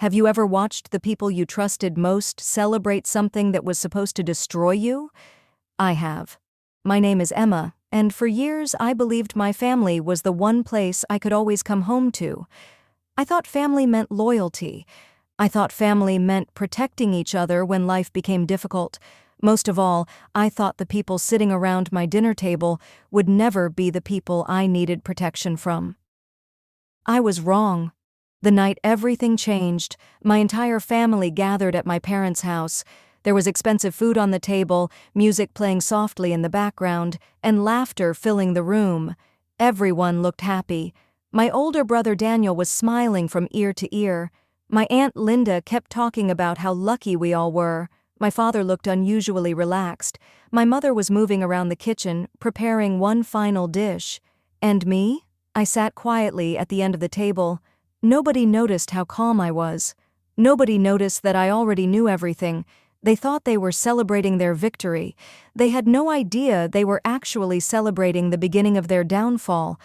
Have you ever watched the people you trusted most celebrate something that was supposed to destroy you? I have. My name is Emma, and for years I believed my family was the one place I could always come home to. I thought family meant loyalty. I thought family meant protecting each other when life became difficult. Most of all, I thought the people sitting around my dinner table would never be the people I needed protection from. I was wrong. The night everything changed, my entire family gathered at my parents' house. There was expensive food on the table, music playing softly in the background, and laughter filling the room. Everyone looked happy. My older brother Daniel was smiling from ear to ear. My Aunt Linda kept talking about how lucky we all were. My father looked unusually relaxed. My mother was moving around the kitchen, preparing one final dish. And me? I sat quietly at the end of the table. Nobody noticed how calm I was. Nobody noticed that I already knew everything. They thought they were celebrating their victory. They had no idea they were actually celebrating the beginning of their downfall.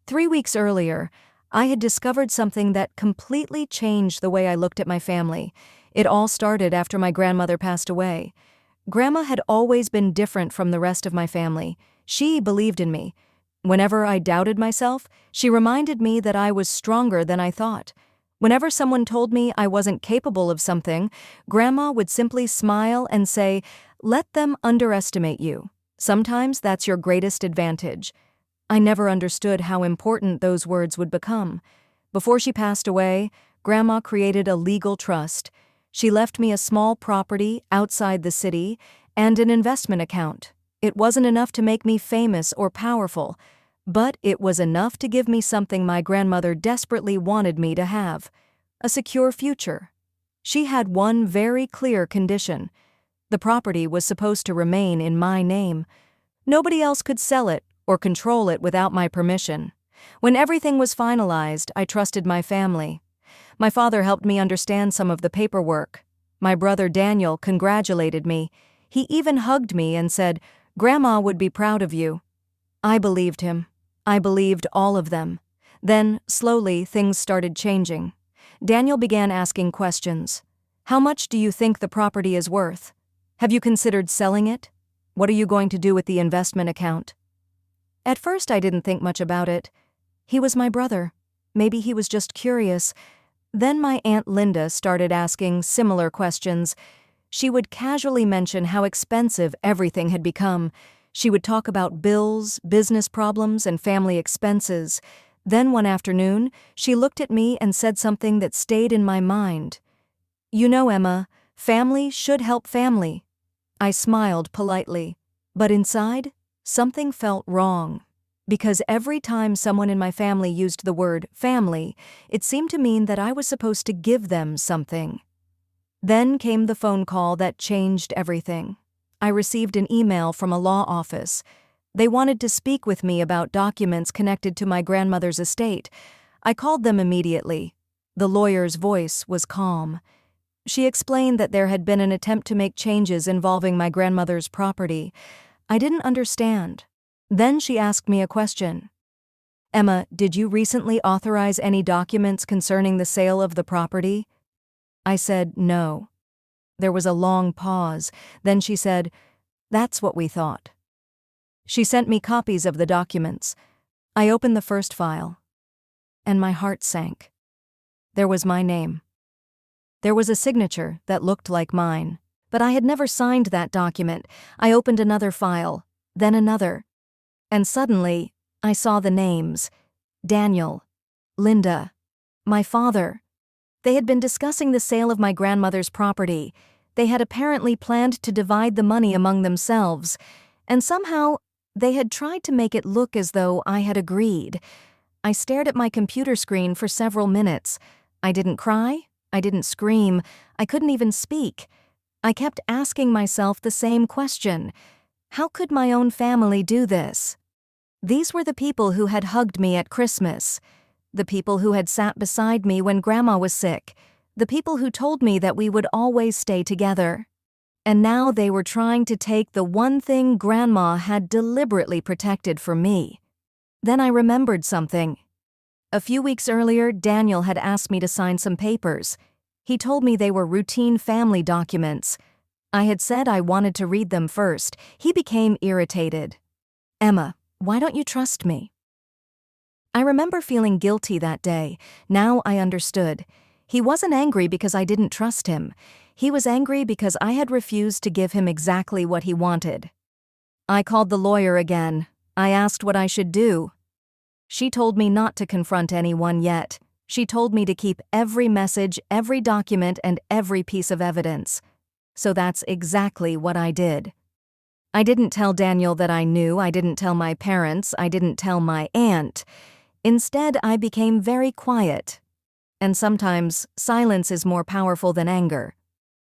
3 weeks earlier, I had discovered something that completely changed the way I looked at my family. It all started after my grandmother passed away. Grandma had always been different from the rest of my family. She believed in me. Whenever I doubted myself, she reminded me that I was stronger than I thought. Whenever someone told me I wasn't capable of something, Grandma would simply smile and say, "Let them underestimate you. Sometimes that's your greatest advantage." I never understood how important those words would become. Before she passed away, Grandma created a legal trust. She left me a small property outside the city and an investment account. It wasn't enough to make me famous or powerful, but it was enough to give me something my grandmother desperately wanted me to have: a secure future. She had one very clear condition. The property was supposed to remain in my name. Nobody else could sell it or control it without my permission. When everything was finalized, I trusted my family. My father helped me understand some of the paperwork. My brother Daniel congratulated me. He even hugged me and said, "Grandma would be proud of you." I believed him. I believed all of them. Then, slowly, things started changing. Daniel began asking questions. "How much do you think the property is worth? Have you considered selling it? What are you going to do with the investment account?" At first, I didn't think much about it. He was my brother. Maybe he was just curious. Then my Aunt Linda started asking similar questions. She would casually mention how expensive everything had become. She would talk about bills, business problems, and family expenses. Then one afternoon, she looked at me and said something that stayed in my mind. "You know, Emma, family should help family." I smiled politely, but inside, something felt wrong. Because every time someone in my family used the word family, it seemed to mean that I was supposed to give them something. Then came the phone call that changed everything. I received an email from a law office. They wanted to speak with me about documents connected to my grandmother's estate. I called them immediately. The lawyer's voice was calm. She explained that there had been an attempt to make changes involving my grandmother's property. I didn't understand. Then she asked me a question. "Emma, did you recently authorize any documents concerning the sale of the property?" I said no. There was a long pause. Then she said, "That's what we thought." She sent me copies of the documents. I opened the first file, and my heart sank. There was my name. There was a signature that looked like mine, but I had never signed that document. I opened another file, then another. And suddenly, I saw the names: Daniel, Linda, my father. They had been discussing the sale of my grandmother's property. They had apparently planned to divide the money among themselves, and somehow they had tried to make it look as though I had agreed. I stared at my computer screen for several minutes. I didn't cry. I didn't scream. I couldn't even speak. I kept asking myself the same question: how could my own family do this? These were the people who had hugged me at Christmas, the people who had sat beside me when Grandma was sick, the people who told me that we would always stay together. And now they were trying to take the one thing Grandma had deliberately protected from me. Then I remembered something. A few weeks earlier, Daniel had asked me to sign some papers. He told me they were routine family documents. I had said I wanted to read them first. He became irritated. Emma, why don't you trust me? I remember feeling guilty that day. Now I understood. He wasn't angry because I didn't trust him. He was angry because I had refused to give him exactly what he wanted. I called the lawyer again. I asked what I should do. She told me not to confront anyone yet. She told me to keep every message, every document, and every piece of evidence. So that's exactly what I did. I didn't tell Daniel that I knew. I didn't tell my parents. I didn't tell my aunt. Instead, I became very quiet. And sometimes, silence is more powerful than anger.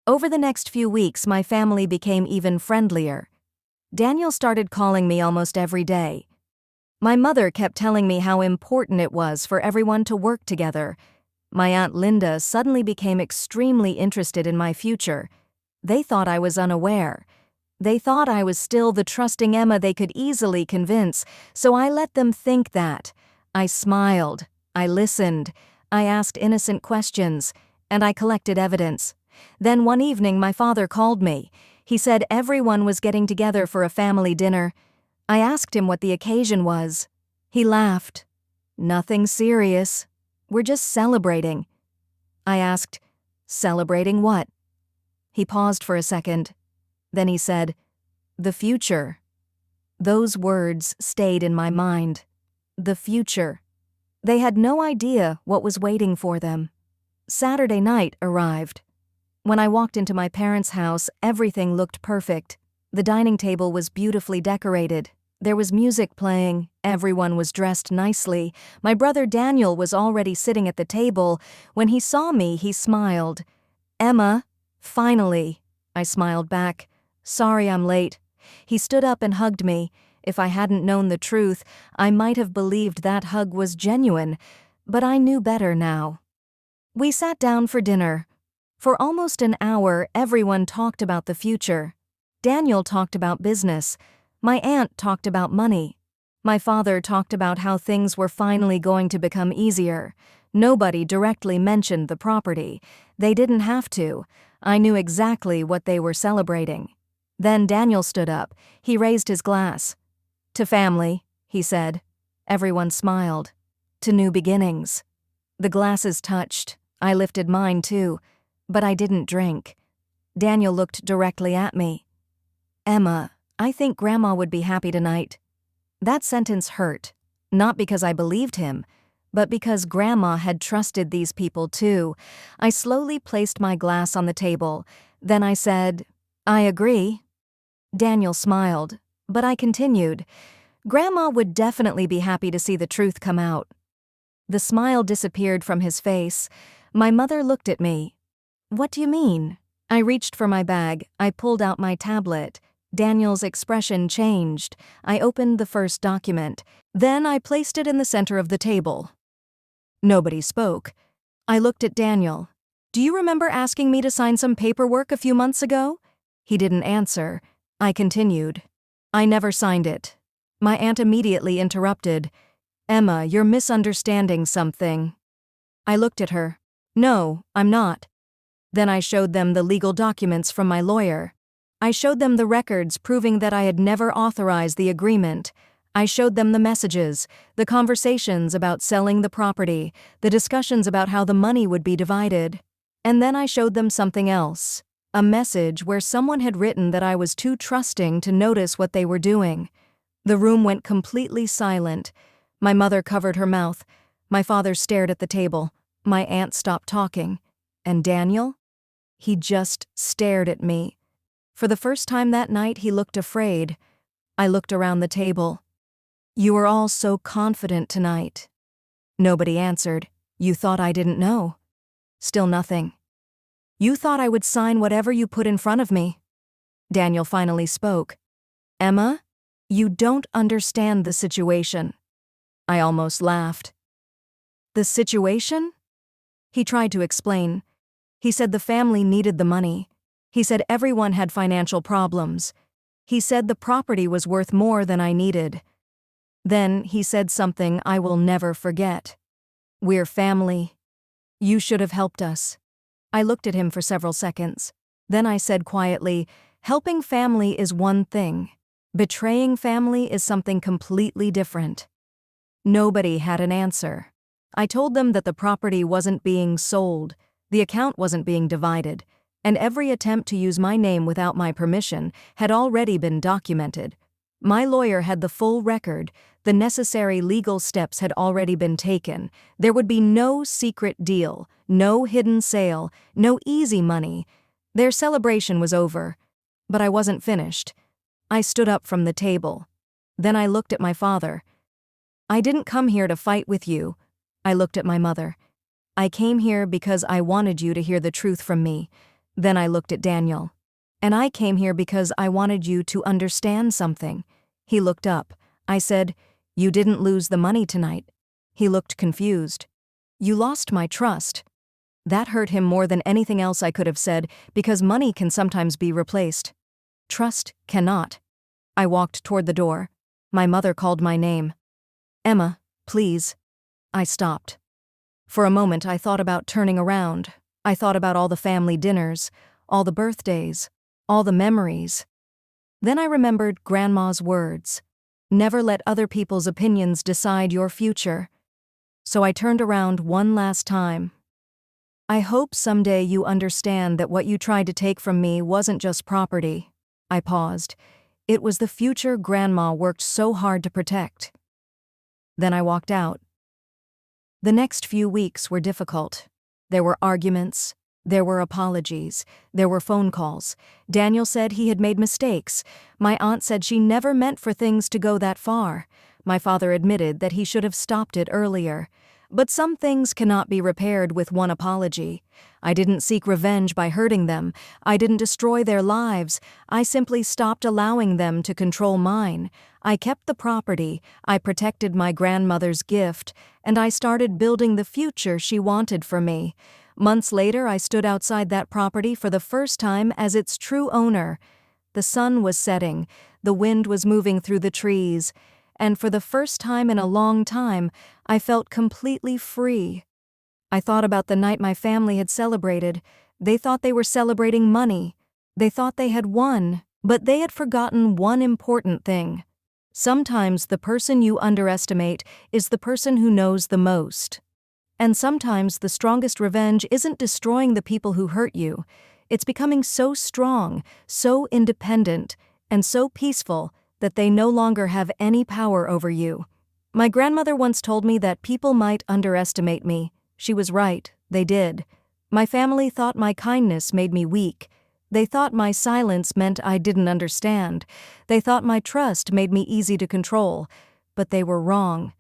Over the next few weeks, my family became even friendlier. Daniel started calling me almost every day. My mother kept telling me how important it was for everyone to work together. My Aunt Linda suddenly became extremely interested in my future. They thought I was unaware. They thought I was still the trusting Emma they could easily convince, so I let them think that. I smiled, I listened, I asked innocent questions, and I collected evidence. Then one evening my father called me. He said everyone was getting together for a family dinner. I asked him what the occasion was. He laughed. Nothing serious. We're just celebrating. I asked, celebrating what? He paused for a second. Then he said, the future. Those words stayed in my mind. The future. They had no idea what was waiting for them. Saturday night arrived. When I walked into my parents' house, everything looked perfect. The dining table was beautifully decorated. There was music playing. Everyone was dressed nicely. My brother Daniel was already sitting at the table. When he saw me, he smiled. Emma, finally. I smiled back. Sorry I'm late. He stood up and hugged me. If I hadn't known the truth, I might have believed that hug was genuine, but I knew better now. We sat down for dinner. For almost an hour, everyone talked about the future. Daniel talked about business. My aunt talked about money. My father talked about how things were finally going to become easier. Nobody directly mentioned the property. They didn't have to. I knew exactly what they were celebrating. Then Daniel stood up. He raised his glass. To family, he said. Everyone smiled. To new beginnings. The glasses touched. I lifted mine too, but I didn't drink. Daniel looked directly at me. Emma, I think Grandma would be happy tonight. That sentence hurt, not because I believed him, but because Grandma had trusted these people too. I slowly placed my glass on the table. Then I said, I agree. Daniel smiled, but I continued. Grandma would definitely be happy to see the truth come out. The smile disappeared from his face. My mother looked at me. What do you mean? I reached for my bag. I pulled out my tablet. Daniel's expression changed. I opened the first document. Then I placed it in the center of the table. Nobody spoke. I looked at Daniel. Do you remember asking me to sign some paperwork a few months ago? He didn't answer. I continued. I never signed it. My aunt immediately interrupted. Emma, you're misunderstanding something. I looked at her. No, I'm not. Then I showed them the legal documents from my lawyer. I showed them the records proving that I had never authorized the agreement. I showed them the messages, the conversations about selling the property, the discussions about how the money would be divided. And then I showed them something else, a message where someone had written that I was too trusting to notice what they were doing. The room went completely silent. My mother covered her mouth. My father stared at the table. My aunt stopped talking. And Daniel? He just stared at me. For the first time that night, he looked afraid. I looked around the table. You were all so confident tonight. Nobody answered. You thought I didn't know. Still nothing. You thought I would sign whatever you put in front of me. Daniel finally spoke. Emma, you don't understand the situation. I almost laughed. The situation? He tried to explain. He said the family needed the money. He said everyone had financial problems. He said the property was worth more than I needed. Then he said something I will never forget. We're family. You should have helped us. I looked at him for several seconds. Then I said quietly, "Helping family is one thing. Betraying family is something completely different." Nobody had an answer. I told them that the property wasn't being sold, the account wasn't being divided, and every attempt to use my name without my permission had already been documented. My lawyer had the full record, the necessary legal steps had already been taken. There would be no secret deal, no hidden sale, no easy money. Their celebration was over, but I wasn't finished. I stood up from the table. Then I looked at my father. "I didn't come here to fight with you." I looked at my mother. "I came here because I wanted you to hear the truth from me." Then I looked at Daniel. "And I came here because I wanted you to understand something." He looked up. I said, "You didn't lose the money tonight." He looked confused. "You lost my trust." That hurt him more than anything else I could have said, because money can sometimes be replaced. Trust cannot. I walked toward the door. My mother called my name. "Emma, please." I stopped. For a moment I thought about turning around. I thought about all the family dinners, all the birthdays, all the memories. Then I remembered Grandma's words. Never let other people's opinions decide your future. So I turned around one last time. "I hope someday you understand that what you tried to take from me wasn't just property." I paused. "It was the future Grandma worked so hard to protect." Then I walked out. The next few weeks were difficult. There were arguments, there were apologies, there were phone calls. Daniel said he had made mistakes. My aunt said she never meant for things to go that far. My father admitted that he should have stopped it earlier. But some things cannot be repaired with one apology. I didn't seek revenge by hurting them. I didn't destroy their lives. I simply stopped allowing them to control mine. I kept the property, I protected my grandmother's gift, and I started building the future she wanted for me. Months later, I stood outside that property for the first time as its true owner. The sun was setting, the wind was moving through the trees, and for the first time in a long time, I felt completely free. I thought about the night my family had celebrated. They thought they were celebrating money. They thought they had won, but they had forgotten one important thing. Sometimes the person you underestimate is the person who knows the most. And sometimes the strongest revenge isn't destroying the people who hurt you. It's becoming so strong, so independent, and so peaceful that they no longer have any power over you. My grandmother once told me that people might underestimate me. She was right, they did. My family thought my kindness made me weak. They thought my silence meant I didn't understand. They thought my trust made me easy to control. But they were wrong.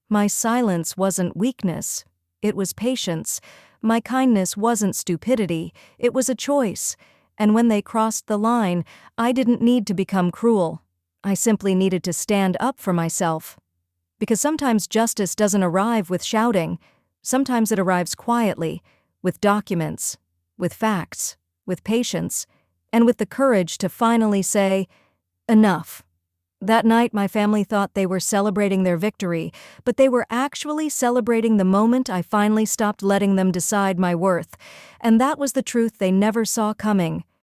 My silence wasn't weakness. It was patience. My kindness wasn't stupidity. It was a choice. And when they crossed the line, I didn't need to become cruel. I simply needed to stand up for myself. Because sometimes justice doesn't arrive with shouting. Sometimes it arrives quietly, with documents, with facts, with patience, and with the courage to finally say, "Enough." That night, my family thought they were celebrating their victory, but they were actually celebrating the moment I finally stopped letting them decide my worth. And that was the truth they never saw coming.